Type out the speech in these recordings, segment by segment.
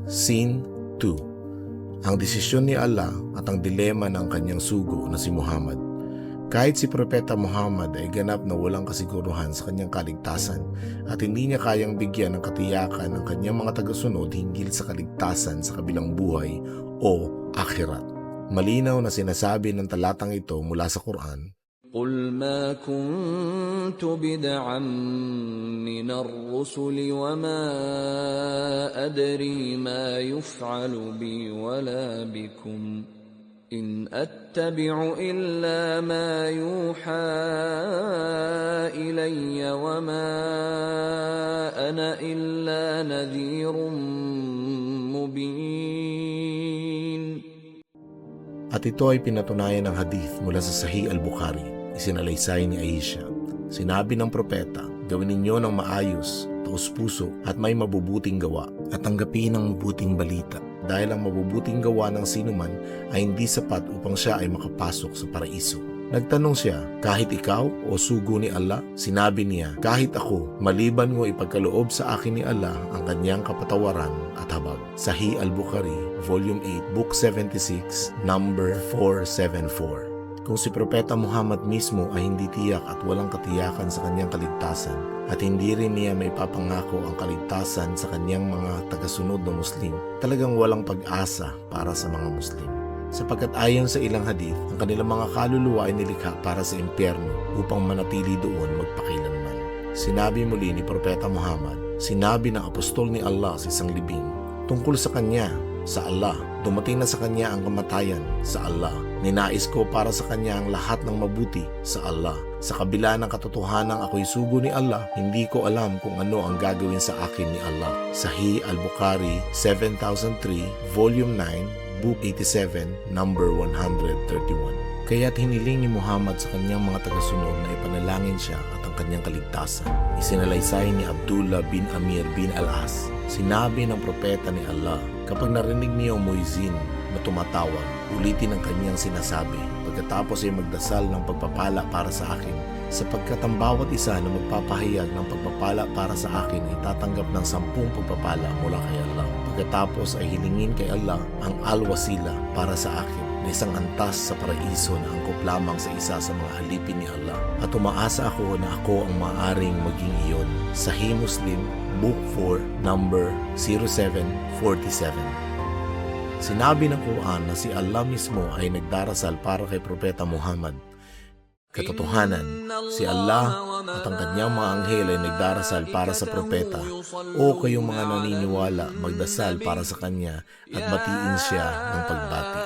Scene 2. Ang desisyon ni Allah at ang dilema ng kanyang sugo na si Muhammad. Kahit si Propeta Muhammad ay ganap na walang kasiguruhan sa kanyang kaligtasan at hindi niya kayang bigyan ng katiyakan ng kanyang mga tagasunod hinggil sa kaligtasan sa kabilang buhay o akhirat. Malinaw na sinasabi ng talatang ito mula sa Quran, قُلْ مَا كُنْتُ بِدْعًا مِنَ الرُّسُلِ وَمَا أَدْرِي مَا يُفْعَلُ بِي وَلَا بِكُمْ إِنْ أَتَّبِعُ إِلَّا مَا يُوحَى إِلَيَّ وَمَا أَنَا إِلَّا نَذِيرٌ مُبِينٌ. At ito ay pinatunayan ng hadith mula sa Sahih al-Bukhari. Isinalaysay ni Aisha. Sinabi ng propeta, gawin ninyo ng maayos, taus-puso at may mabubuting gawa at tanggapin ang mabuting balita dahil ang mabubuting gawa ng sinuman ay hindi sapat upang siya ay makapasok sa paraiso. Nagtanong siya, kahit ikaw o sugo ni Allah? Sinabi niya, kahit ako, maliban mo ipagkaloob sa akin ni Allah ang kanyang kapatawaran at habag. Sahih al-Bukhari, Volume 8, Book 76, number 474. Kung si Propeta Muhammad mismo ay hindi tiyak at walang katiyakan sa kanyang kaligtasan at hindi rin niya may papangako ang kaligtasan sa kanyang mga tagasunod na Muslim, talagang walang pag-asa para sa mga Muslim. Sapagkat ayon sa ilang hadith, ang kanilang mga kaluluwa ay nilikha para sa impyerno upang manatili doon magpakailanman. Sinabi muli ni Propeta Muhammad, sinabi ng apostol ni Allah sa isang libing, tungkol sa kanya, sa Allah, dumating na sa kanya ang kamatayan, sa Allah. Ninais ko para sa kanya ang lahat ng mabuti, sa Allah. Sa kabila ng katotohanang ako'y sugo ni Allah, hindi ko alam kung ano ang gagawin sa akin ni Allah. Sahih al-Bukhari, 7003, Volume 9, Book 87, number 131. Kaya't hiniling ni Muhammad sa kanyang mga tagasunod na ipanalangin siya at ang kanyang kaligtasan. Isinalaysay ni Abdullah bin Amir bin Al-As. Sinabi ng propeta ni Allah, kapag narinig niyo ang muezzin na tumatawag, ulitin ang kanyang sinasabi. Pagkatapos ay magdasal ng pagpapala para sa akin, sapagkat ang bawat isa na magpapahayag ng pagpapala para sa akin ay tatanggap ng 10 pagpapala mula kay Allah. Pagkatapos ay hilingin kay Allah ang al-wasila para sa akin na isang antas sa paraiso na angkop lamang sa isa sa mga alipin ni Allah. At umaasa ako na ako ang maaaring maging iyon. Sahih Muslim, Book 4, number 0747. Sinabi ng Quran na si Allah mismo ay nagdarasal para kay Propeta Muhammad. Katotohanan, si Allah at ang kanyang mga anghel ay nagdarasal para sa propeta. O kayong mga naniniwala, magdasal para sa kanya at batiin siya ng pagbati.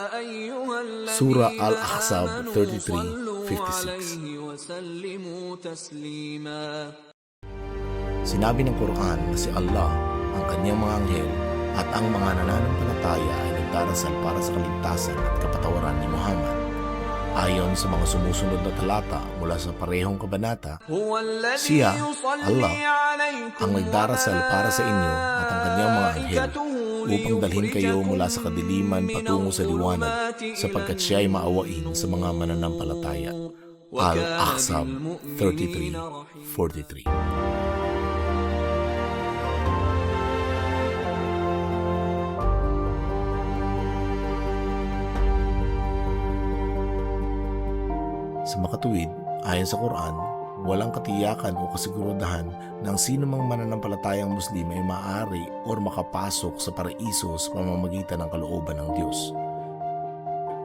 Surah Al-Ahzab 33:56. Sinabi ng Quran na si Allah, ang kanyang mga anghel at ang mga nananampalataya ay nagdarasal para sa kaligtasan at kapatawaran ni Muhammad. Ayon sa mga sumusunod na talata mula sa parehong kabanata, siya, Allah, ang nagdarasal para sa inyo at ang kanyang mga anghel upang dalhin kayo mula sa kadiliman patungo sa liwanag sapagkat siya ay maawain sa mga mananampalataya. Al-Ahzab 33:43. Sa makatuwid, ayon sa Quran, walang katiyakan o kasigurudahan ng sino mang mananampalatayang Muslim ay maaari o makapasok sa paraiso sa pamamagitan ng kalooban ng Diyos.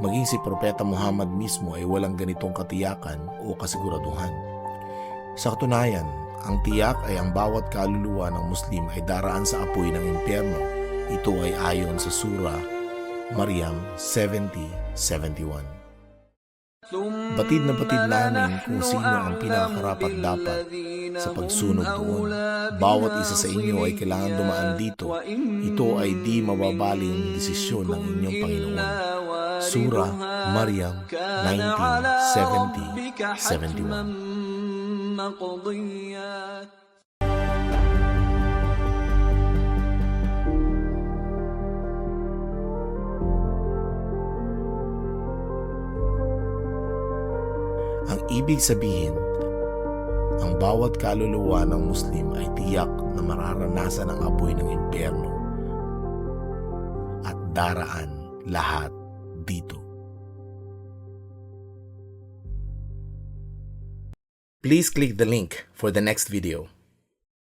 Maging si Propeta Muhammad mismo ay walang ganitong katiyakan o kasiguraduhan. Sa katunayan, ang tiyak ay ang bawat kaluluwa ng Muslim ay daraan sa apoy ng impyerno. Ito ay ayon sa Surah Maryam 70:71. Batid na batid namin kung sino ang pinakakarapat-dapat sa pagsunod doon. Bawat isa sa inyo ay kailangan dumaan dito. Ito ay di mababaling desisyon ng inyong Panginoon. Surah Maryam 19:70-71. Ang ibig sabihin, ang bawat kaluluwa ng Muslim ay tiyak na mararanasan ang apoy ng impyerno. daraan lahat dito. Please click the link for the next video.